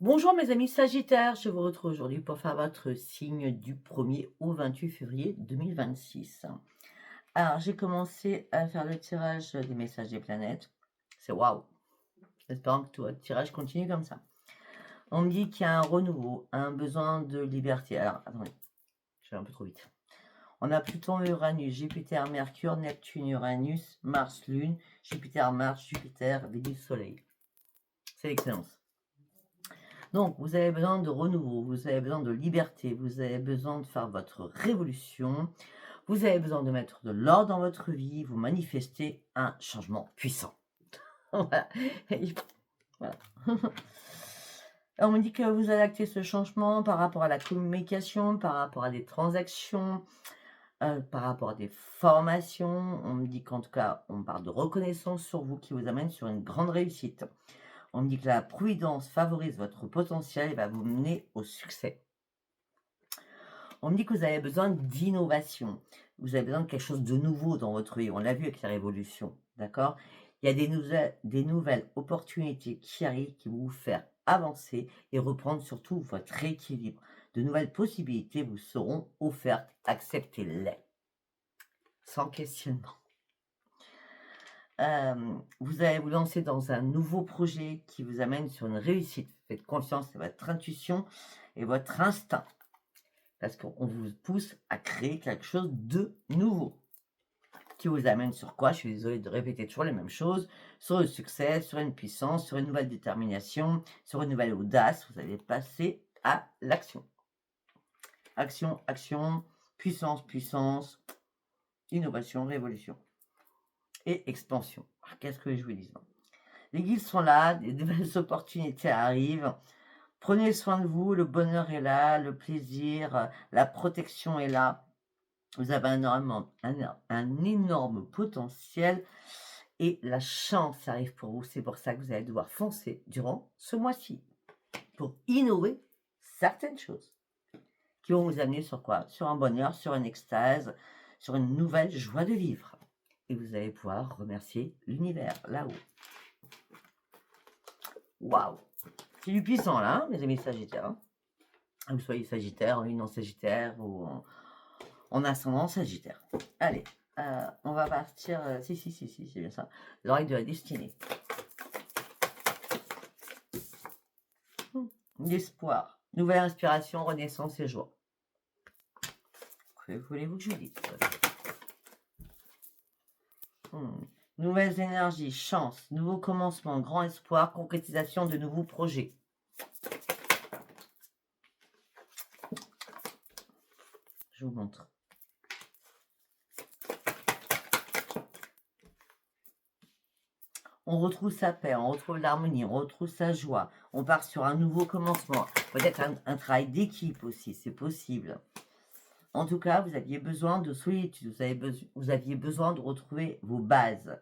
Bonjour mes amis Sagittaires, je vous retrouve aujourd'hui pour faire votre signe du 1er au 28 février 2026. Alors, j'ai commencé à faire le tirage des messages des planètes. C'est waouh! Espérant que tout votre tirage continue comme ça. On me dit qu'il y a un renouveau, un besoin de liberté. Alors, attendez, je vais un peu trop vite. On a Pluton, Uranus, Jupiter, Mercure, Neptune, Uranus, Mars, Lune, Jupiter, Mars, Jupiter, Vénus, Soleil. C'est l'excellence. Donc, vous avez besoin de renouveau, vous avez besoin de liberté, vous avez besoin de faire votre révolution, vous avez besoin de mettre de l'ordre dans votre vie, vous manifestez un changement puissant. Voilà. Voilà. On me dit que vous adaptez ce changement par rapport à la communication, par rapport à des transactions, par rapport à des formations. On me dit qu'en tout cas, on parle de reconnaissance sur vous qui vous amène sur une grande réussite. On me dit que la prudence favorise votre potentiel et va vous mener au succès. On me dit que vous avez besoin d'innovation. Vous avez besoin de quelque chose de nouveau dans votre vie. On l'a vu avec la révolution, d'accord? Il y a des nouvelles opportunités qui arrivent qui vont vous faire avancer et reprendre surtout votre équilibre. De nouvelles possibilités vous seront offertes. Acceptez-les sans questionnement. Vous allez vous lancer dans un nouveau projet qui vous amène sur une réussite. Faites confiance à votre intuition et votre instinct. Parce qu'on vous pousse à créer quelque chose de nouveau. Qui vous amène sur quoi? Je suis désolée de répéter toujours les mêmes choses. Sur le succès, sur une puissance, sur une nouvelle détermination, sur une nouvelle audace. Vous allez passer à l'action. Action, action, puissance, puissance, innovation, révolution et expansion. Qu'est-ce que je vous dis? Les guides sont là, des nouvelles opportunités arrivent. Prenez soin de vous, le bonheur est là, le plaisir, la protection est là. Vous avez un énorme potentiel et la chance arrive pour vous. C'est pour ça que vous allez devoir foncer durant ce mois-ci pour innover certaines choses qui vont vous amener sur quoi? Sur un bonheur, sur une extase, sur une nouvelle joie de vivre. Et vous allez pouvoir remercier l'univers là-haut. Waouh! C'est du puissant là, mes amis Sagittaires. Hein. Vous soyez Sagittaire, une en Sagittaire ou en ascendant Sagittaire. Allez, on va partir. Si, c'est bien ça. L'oreille de la destinée. L'espoir. Nouvelle inspiration, renaissance et joie. Que voulez-vous que je vous dise? Nouvelles énergies, chance, nouveau commencement, grand espoir, concrétisation de nouveaux projets. Je vous montre. On retrouve sa paix, on retrouve l'harmonie, on retrouve sa joie. On part sur un nouveau commencement. Peut-être un travail d'équipe aussi, c'est possible. En tout cas, vous aviez besoin de solitude, vous aviez besoin de retrouver vos bases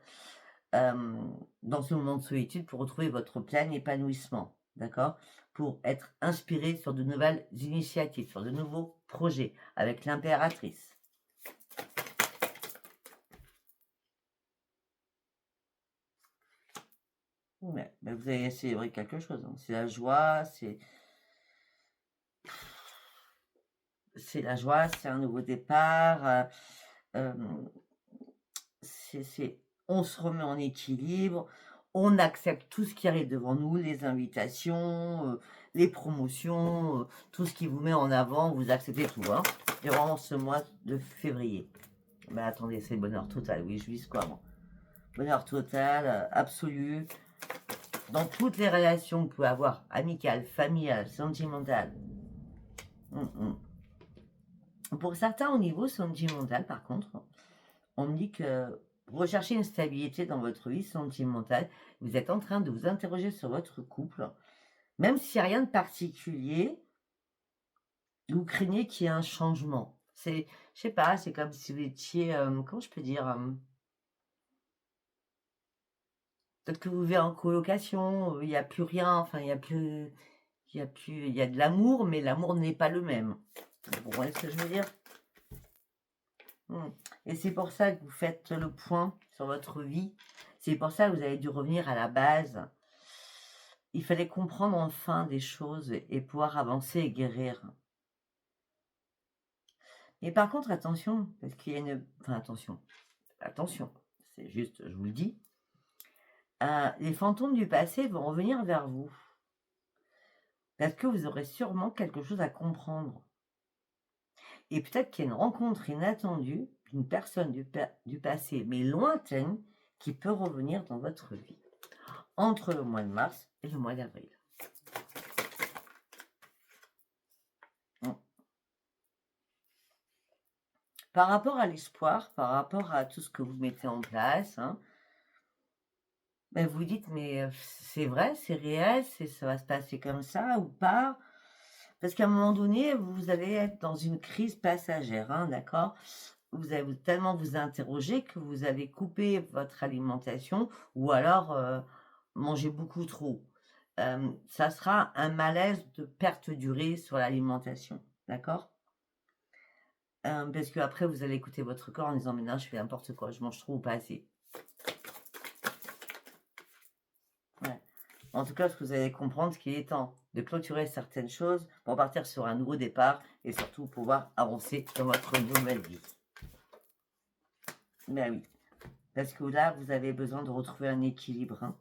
dans ce moment de solitude pour retrouver votre plein épanouissement, d'accord? Pour être inspiré sur de nouvelles initiatives, sur de nouveaux projets avec l'impératrice. Ouais, ben vous allez célébrer quelque chose. Hein. C'est la joie, c'est la joie, c'est un nouveau départ. On se remet en équilibre, on accepte tout ce qui arrive devant nous, les invitations, les promotions, tout ce qui vous met en avant, vous acceptez tout, hein, durant ce mois de février. Mais attendez, c'est le bonheur total, oui, je vise quoi, moi? Bonheur total, absolu, dans toutes les relations que vous pouvez avoir, amicales, familiales, sentimentales. Pour certains, au niveau sentimental, par contre, on me dit que vous recherchez une stabilité dans votre vie sentimentale. Vous êtes en train de vous interroger sur votre couple. Même s'il n'y a rien de particulier, vous craignez qu'il y ait un changement. C'est, je sais pas, c'est comme si vous étiez, comment je peux dire, peut-être que vous vivez en colocation, il n'y a plus rien, enfin, il y a de l'amour, mais l'amour n'est pas le même. Vous voyez ce que je veux dire? Et c'est pour ça que vous faites le point sur votre vie. C'est pour ça que vous avez dû revenir à la base. il fallait comprendre enfin des choses et pouvoir avancer et guérir. Et par contre, attention, parce qu'il y a une... Enfin, attention, c'est juste, je vous le dis, les fantômes du passé vont revenir vers vous. Parce que vous aurez sûrement quelque chose à comprendre. Et peut-être qu'il y a une rencontre inattendue d'une personne du passé, mais lointaine, qui peut revenir dans votre vie entre le mois de mars et le mois d'avril. Par rapport à l'espoir, par rapport à tout ce que vous mettez en place, vous dites, mais c'est vrai, c'est réel, ça va se passer comme ça ou pas? Parce qu'à un moment donné, vous allez être dans une crise passagère, d'accord? Vous allez tellement vous interroger que vous allez couper votre alimentation ou alors manger beaucoup trop. Ça sera un malaise de perte durée sur l'alimentation, d'accord? Parce qu'après, vous allez écouter votre corps en disant, mais non, je fais n'importe quoi, je mange trop ou pas assez. Ouais. En tout cas, ce que vous allez comprendre, c'est qu'il est temps de clôturer certaines choses pour partir sur un nouveau départ et surtout pouvoir avancer dans votre nouvelle vie. Ben oui, parce que là, vous avez besoin de retrouver un équilibre.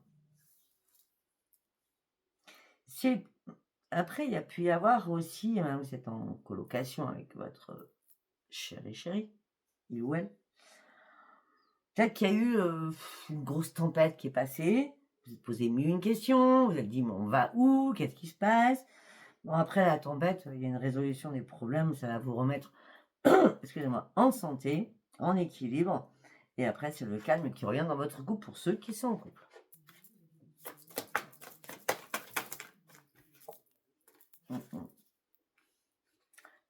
Après, il y a pu y avoir aussi, vous êtes en colocation avec votre chéri, lui ou elle. Peut-être qu'il y a eu une grosse tempête qui est passée. Vous vous posez mille une question, vous avez dit, mais on va où? Qu'est-ce qui se passe? Bon, après la tempête, il y a une résolution des problèmes, ça va vous remettre, excusez-moi, en santé, en équilibre. Et après, c'est le calme qui revient dans votre couple pour ceux qui sont en couple.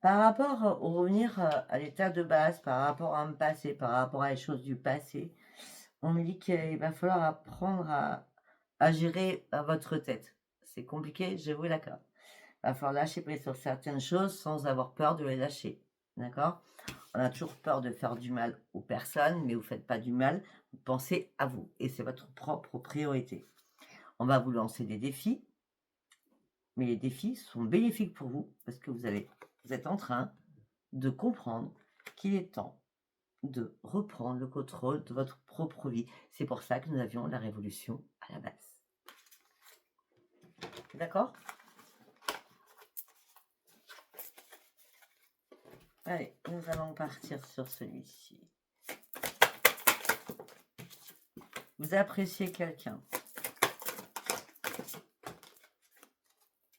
Par rapport au revenir à l'état de base, par rapport à un passé, par rapport à les choses du passé, on me dit qu'il va falloir apprendre à gérer à votre tête. C'est compliqué, je vous l'accorde. Il va falloir lâcher prise sur certaines choses sans avoir peur de les lâcher. D'accord? On a toujours peur de faire du mal aux personnes, mais vous ne faites pas du mal, vous pensez à vous. Et c'est votre propre priorité. On va vous lancer des défis, mais les défis sont bénéfiques pour vous parce que vous êtes en train de comprendre qu'il est temps de reprendre le contrôle de votre propre vie. C'est pour ça que nous avions la révolution à la base. D'accord? Allez, nous allons partir sur celui-ci. Vous appréciez quelqu'un.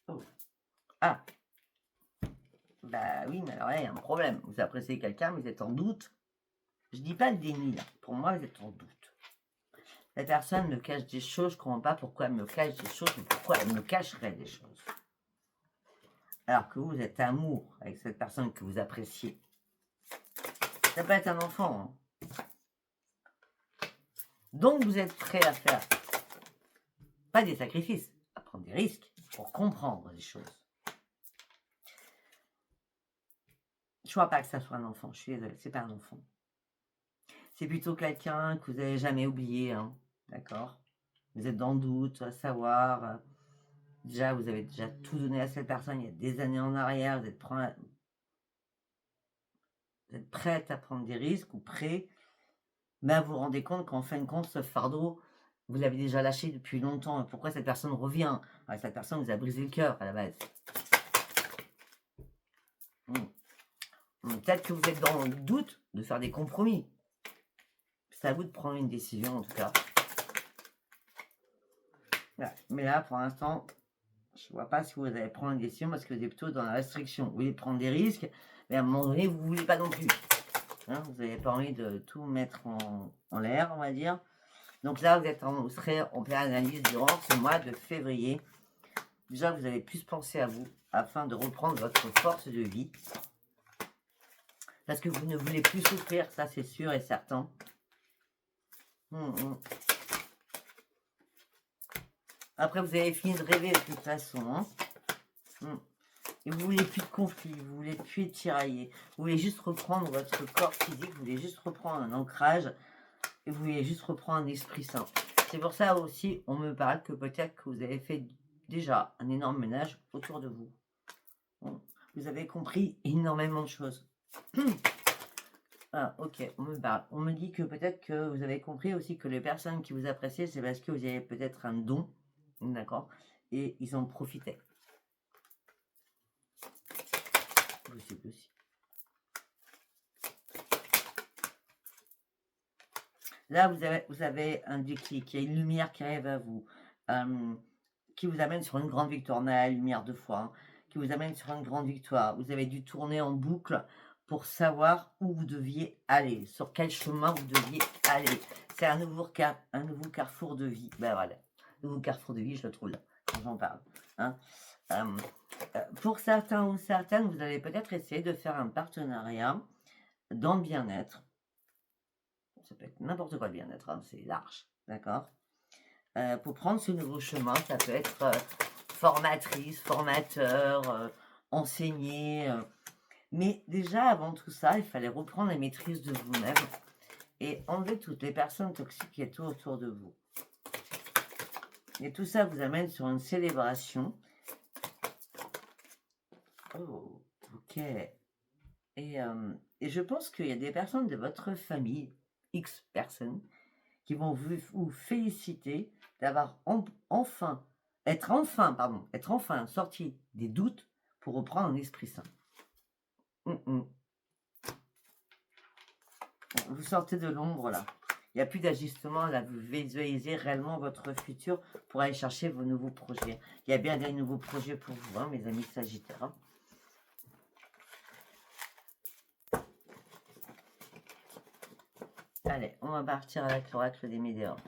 Oh. Ah. Bah oui, mais alors là, il y a un problème. Vous appréciez quelqu'un, mais vous êtes en doute. Je dis pas le déni, là. Pour moi, vous êtes en doute. La personne me cache des choses, je ne comprends pas pourquoi elle me cache des choses, mais pourquoi elle me cacherait des choses. Alors que vous êtes amour avec cette personne que vous appréciez. Ça peut être un enfant. Donc vous êtes prêt à faire, pas des sacrifices, à prendre des risques pour comprendre les choses. Je ne vois pas que ça soit un enfant, je suis désolée, c'est pas un enfant. C'est plutôt quelqu'un que vous n'avez jamais oublié, d'accord? Vous êtes dans le doute, à savoir, déjà vous avez déjà tout donné à cette personne il y a des années en arrière, vous êtes prête à prendre des risques ou prêt, mais vous vous rendez compte qu'en fin de compte, ce fardeau, vous l'avez déjà lâché depuis longtemps. Pourquoi cette personne revient? Cette personne vous a brisé le cœur à la base. Peut-être que vous êtes dans le doute de faire des compromis. C'est à vous de prendre une décision en tout cas. Voilà. Mais là, pour l'instant, je ne vois pas si vous allez prendre une décision parce que vous êtes plutôt dans la restriction. Vous voulez prendre des risques, mais à un moment donné, vous ne voulez pas non plus. Vous n'avez pas envie de tout mettre en l'air, on va dire. Donc là, vous serez en pleine analyse durant ce mois de février. Déjà, vous allez plus penser à vous afin de reprendre votre force de vie. Parce que vous ne voulez plus souffrir, ça c'est sûr et certain. Après, vous avez fini de rêver de toute façon. Et vous voulez plus de conflit, vous voulez plus être tiraillé. Vous voulez juste reprendre votre corps physique, vous voulez juste reprendre un ancrage. Et vous voulez juste reprendre un esprit sain. C'est pour ça aussi, on me parle que peut-être que vous avez fait déjà un énorme ménage autour de vous. Bon, vous avez compris énormément de choses. Ah, ok, on me parle. On me dit que peut-être que vous avez compris aussi que les personnes qui vous apprécient, c'est parce que vous avez peut-être un don, d'accord, et ils en profitaient. Possible aussi. Là, vous avez un déclic, il y a une lumière qui arrive à vous, qui vous amène sur une grande victoire. On a la lumière 2 fois, hein, qui vous amène sur une grande victoire. Vous avez dû tourner en boucle pour savoir où vous deviez aller, sur quel chemin vous deviez aller. C'est un nouveau carrefour de vie. Ben voilà, nouveau carrefour de vie, je le trouve là, quand j'en parle. Hein. Pour certains ou certaines, vous allez peut-être essayer de faire un partenariat dans le bien-être. Ça peut être n'importe quoi le bien-être, hein, c'est large, d'accord. Pour prendre ce nouveau chemin, ça peut être formatrice, formateur, enseigner. Mais déjà, avant tout ça, il fallait reprendre la maîtrise de vous-même et enlever toutes les personnes toxiques qui étaient autour de vous. Et tout ça vous amène sur une célébration. Oh, ok. Et je pense qu'il y a des personnes de votre famille, X personnes, qui vont vous féliciter d'avoir être enfin sorti des doutes pour reprendre un esprit sain. Vous sortez de l'ombre là. Il n'y a plus d'ajustement, là vous visualisez réellement votre futur pour aller chercher vos nouveaux projets. Il y a bien des nouveaux projets pour vous, hein, mes amis Sagittaires. Hein. Allez, on va partir avec l'oracle des météores.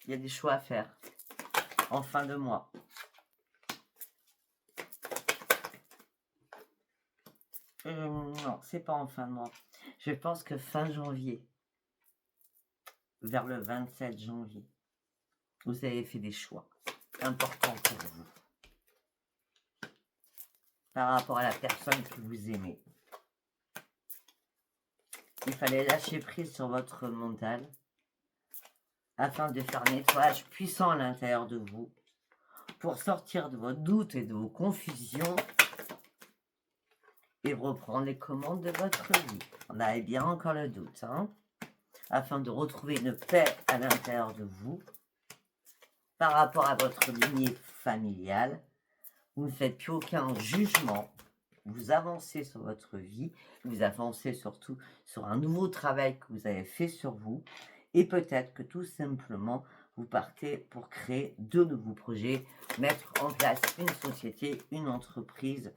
Il y a des choix à faire en fin de mois. Non, c'est pas en fin de mois. Je pense que fin janvier, vers le 27 janvier, vous avez fait des choix importants pour vous par rapport à la personne que vous aimez. Il fallait lâcher prise sur votre mental afin de faire un nettoyage puissant à l'intérieur de vous pour sortir de vos doutes et de vos confusions et reprendre les commandes de votre vie. On avait bien encore le doute, hein, afin de retrouver une paix à l'intérieur de vous par rapport à votre lignée familiale. Vous ne faites plus aucun jugement. Vous avancez sur votre vie. Vous avancez surtout sur un nouveau travail que vous avez fait sur vous. Et peut-être que tout simplement, vous partez pour créer de nouveaux projets, mettre en place une société, une entreprise.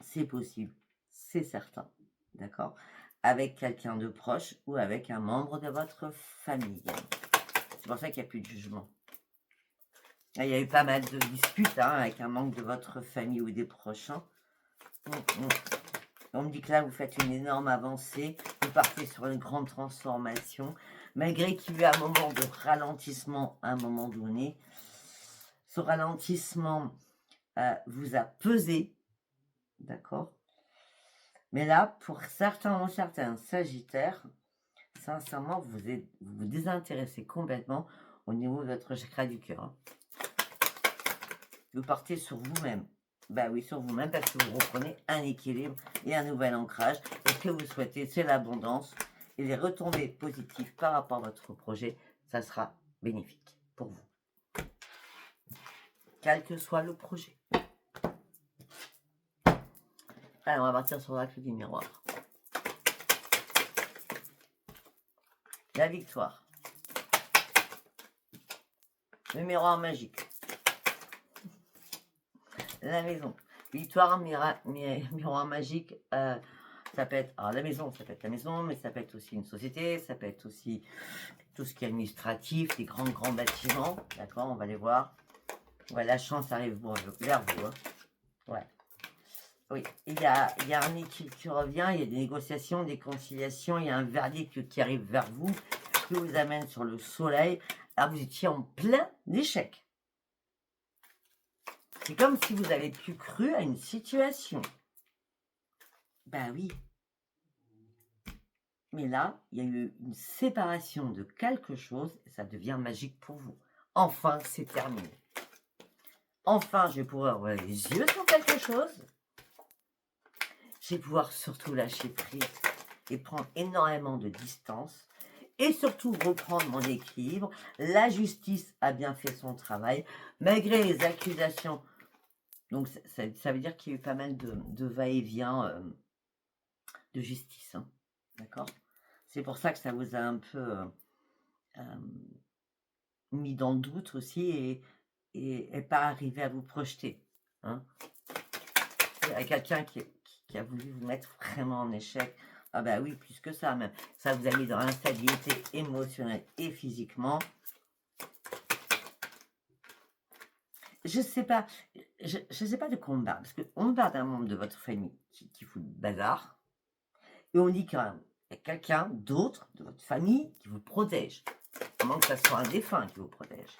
C'est possible, c'est certain. D'accord? Avec quelqu'un de proche ou avec un membre de votre famille. C'est pour ça qu'il n'y a plus de jugement. Il y a eu pas mal de disputes hein, avec un membre de votre famille ou des proches. Hein. On me dit que là, vous faites une énorme avancée. Vous partez sur une grande transformation. Malgré qu'il y ait eu un moment de ralentissement à un moment donné, ce ralentissement vous a pesé. D'accord? Mais là, pour certains ou certains Sagittaires, sincèrement, vous vous désintéressez complètement au niveau de votre chakra du cœur. Hein. Vous partez sur vous-même. Ben oui, sur vous-même, parce que vous reprenez un équilibre et un nouvel ancrage. Et ce que vous souhaitez, c'est l'abondance et les retombées positives par rapport à votre projet. Ça sera bénéfique pour vous. Quel que soit le projet. Allez, on va partir sur l'oracle du miroir. La victoire. Le miroir magique. La maison. Victoire, miroir magique. Ça peut être, alors la maison, ça peut être la maison, mais ça peut être aussi une société, ça peut être aussi tout ce qui est administratif, des grands bâtiments. D'accord, on va les voir. Ouais, la chance arrive vers vous. Hein. Ouais. Oui, il y a un équilibre qui revient, il y a des négociations, des conciliations, il y a un verdict qui arrive vers vous, qui vous amène sur le soleil. Alors vous étiez en plein échec. C'est comme si vous avez plus cru à une situation. Ben oui. Mais là, il y a eu une séparation de quelque chose et ça devient magique pour vous. Enfin, c'est terminé. Enfin, je vais pouvoir ouvrir les yeux sur quelque chose. Je vais pouvoir surtout lâcher prise et prendre énormément de distance. Et surtout reprendre mon équilibre. La justice a bien fait son travail, malgré les accusations. Donc, ça veut dire qu'il y a eu pas mal de va-et-vient de justice. Hein. D'accord? C'est pour ça que ça vous a un peu mis dans le doute aussi et pas arrivé à vous projeter. Hein. Il y a quelqu'un qui a voulu vous mettre vraiment en échec. Ah bah oui, plus que ça même. Ça vous a mis dans l'instabilité émotionnelle et physiquement. Je sais pas, je sais pas de quoi on parle, parce qu'on parle d'un membre de votre famille qui fout le bazar, et on dit qu'il y a quelqu'un d'autre de votre famille qui vous protège. À moins que ça soit un défunt qui vous protège.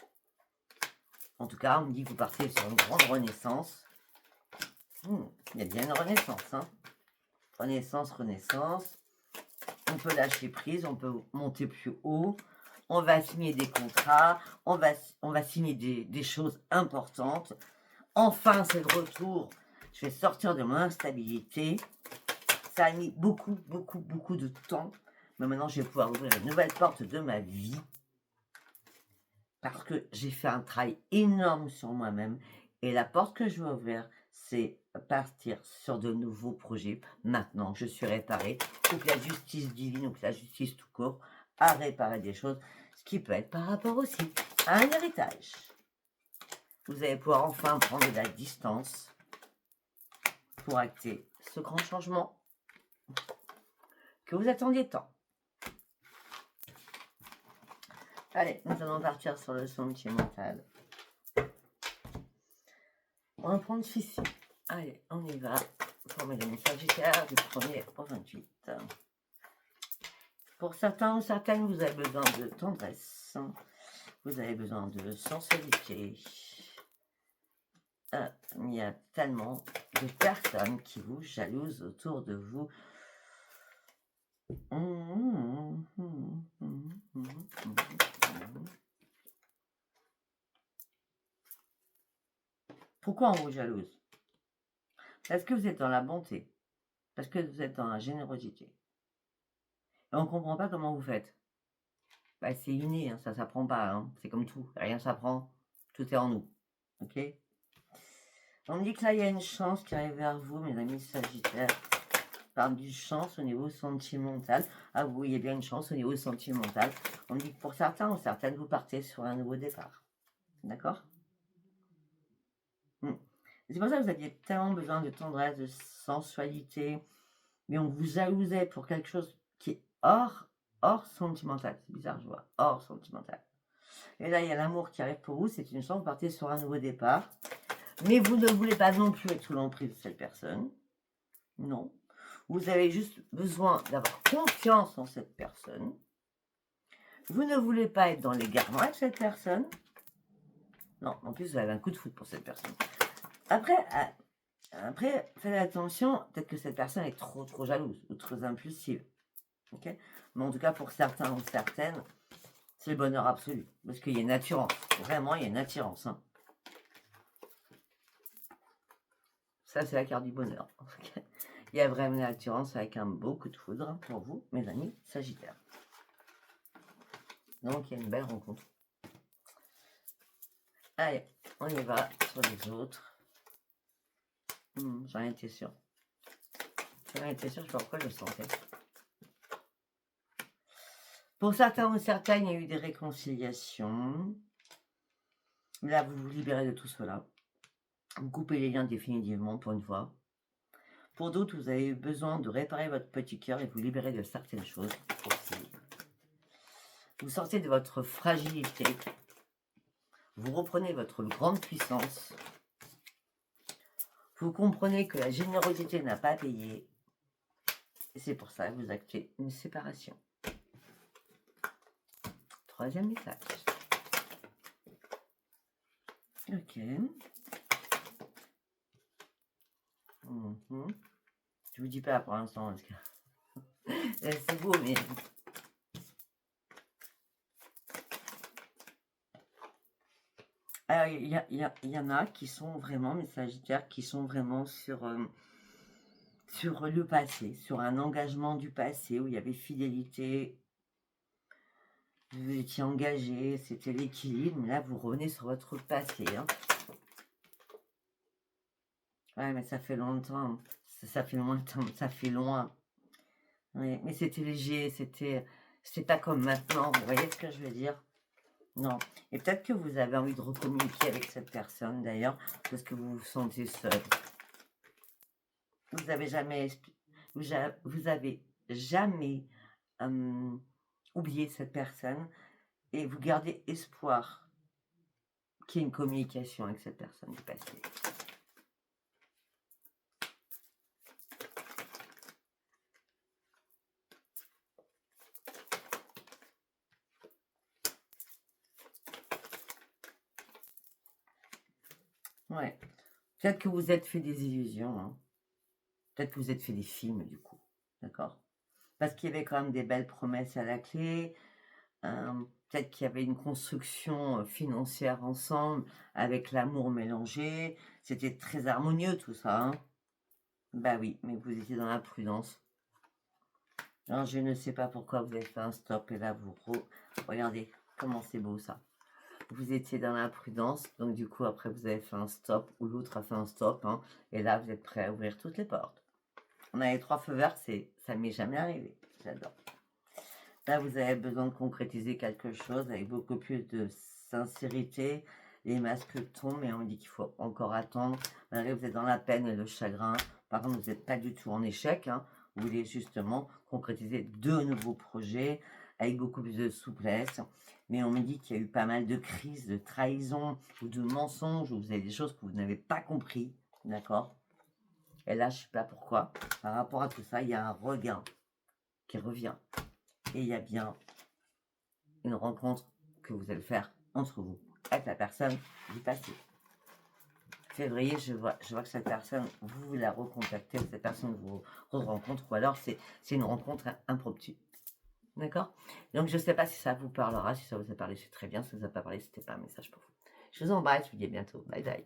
En tout cas, on me dit que vous partez sur une grande renaissance. Il y a bien une renaissance. Hein. Renaissance. On peut lâcher prise, on peut monter plus haut. On va signer des contrats, on va signer des choses importantes. Enfin, c'est le retour. Je vais sortir de mon instabilité. Ça a mis beaucoup de temps. Mais maintenant, je vais pouvoir ouvrir une nouvelle porte de ma vie. Parce que j'ai fait un travail énorme sur moi-même. Et la porte que je vais ouvrir, c'est partir sur de nouveaux projets. Maintenant que je suis réparée, ou que la justice divine, ou que la justice tout court a réparé des choses. Ce qui peut être par rapport aussi à un héritage. Vous allez pouvoir enfin prendre de la distance pour acter ce grand changement que vous attendiez tant. Allez, nous allons partir sur le sentimental. On va prendre celui-ci. Allez, on y va pour mes amis sagittaires du 1er au 28. Pour certains ou certaines, vous avez besoin de tendresse. Vous avez besoin de sensualité. Il y a tellement de personnes qui vous jalousent autour de vous. Pourquoi on vous jalouse? Parce que vous êtes dans la bonté. Parce que vous êtes dans la générosité. Et on ne comprend pas comment vous faites. Bah, c'est inné, hein, ça ne s'apprend pas. Hein. C'est comme tout. Rien s'apprend. Tout est en nous. Ok? On me dit que là, il y a une chance qui arrive vers vous, mes amis sagittaires. Parle d'une chance au niveau sentimental. Ah oui, il y a bien une chance au niveau sentimental. On me dit que pour certains ou certaines, vous partez sur un nouveau départ. D'accord? C'est pour ça que vous aviez tellement besoin de tendresse, de sensualité. Mais on vous jalousait pour quelque chose qui est hors sentimental. C'est bizarre, je vois. Hors sentimental. Et là, il y a l'amour qui arrive pour vous. C'est une chance, vous partez sur un nouveau départ. Mais vous ne voulez pas non plus être sous l'emprise de cette personne. Non. Vous avez juste besoin d'avoir confiance en cette personne. Vous ne voulez pas être dans l'égarement avec cette personne. Non, en plus, vous avez un coup de foudre pour cette personne. Après, faites attention, peut-être que cette personne est trop jalouse ou trop impulsive. Okay, mais en tout cas, pour certains ou certaines, c'est le bonheur absolu. Parce qu'il y a une attirance. Vraiment, il y a une attirance. Hein. Ça, c'est la carte du bonheur. Okay. Il y a vraiment une attirance avec un beau coup de foudre pour vous, mes amis sagittaires. Donc, il y a une belle rencontre. Allez, on y va sur les autres. J'en étais sûr. Je sais pas pourquoi je le sentais. Pour certains ou certaines, il y a eu des réconciliations. Là, vous vous libérez de tout cela. Vous coupez les liens définitivement pour une fois. Pour d'autres, vous avez besoin de réparer votre petit cœur et vous libérer de certaines choses aussi. Vous sortez de votre fragilité. Vous reprenez votre grande puissance. Vous comprenez que la générosité n'a pas payé. Et c'est pour ça que vous actez une séparation. Troisième message. Ok. Je vous dis pas pour l'instant parce que C'est beau, mais alors, il y en a qui sont vraiment, mes Sagittaires, qui sont vraiment sur le passé, sur un engagement du passé où il y avait fidélité, vous étiez engagé, c'était l'équilibre. Mais là, vous revenez sur votre passé, hein. Ouais, mais ça fait longtemps, ça fait longtemps, ça fait loin. Ouais, mais c'était léger, c'est pas comme maintenant, vous voyez ce que je veux dire? Non. Et peut-être que vous avez envie de recommuniquer avec cette personne d'ailleurs, parce que vous vous sentez seul. Vous avez jamais, vous avez jamais oublié cette personne et vous gardez espoir qu'il y ait une communication avec cette personne du passé. Ouais. Peut-être que vous êtes fait des illusions, hein. Peut-être que vous êtes fait des films du coup, d'accord? Parce qu'il y avait quand même des belles promesses à la clé. Peut-être qu'il y avait une construction financière ensemble, avec l'amour mélangé. C'était très harmonieux tout ça, hein. Bah oui, mais vous étiez dans la prudence. Alors je ne sais pas pourquoi vous avez fait un stop et là regardez comment c'est beau ça. Vous étiez dans la prudence, donc du coup après vous avez fait un stop ou l'autre a fait un stop, hein, et là vous êtes prêt à ouvrir toutes les portes. On a les 3 feux verts, ça m'est jamais arrivé. J'adore. Là, vous avez besoin de concrétiser quelque chose avec beaucoup plus de sincérité. Les masques tombent, mais on dit qu'il faut encore attendre. Malgré que vous êtes dans la peine et le chagrin. Par contre, vous n'êtes pas du tout en échec, hein. Vous voulez justement concrétiser de nouveaux projets avec beaucoup plus de souplesse. Mais on me dit qu'il y a eu pas mal de crises, de trahisons ou de mensonges, où vous avez des choses que vous n'avez pas compris. D'accord? Et là, je ne sais pas pourquoi. Par rapport à tout ça, il y a un regain qui revient. Et il y a bien une rencontre que vous allez faire entre vous, avec la personne du passé. Février, je vois que cette personne, vous la recontactez, cette personne vous rencontre, ou alors c'est une rencontre impromptue. D'accord? Donc je ne sais pas si ça vous parlera, si ça vous a parlé, c'est très bien, si ça vous a pas parlé, c'était pas un message pour vous. Je vous embrasse, je vous dis à bientôt. Bye bye.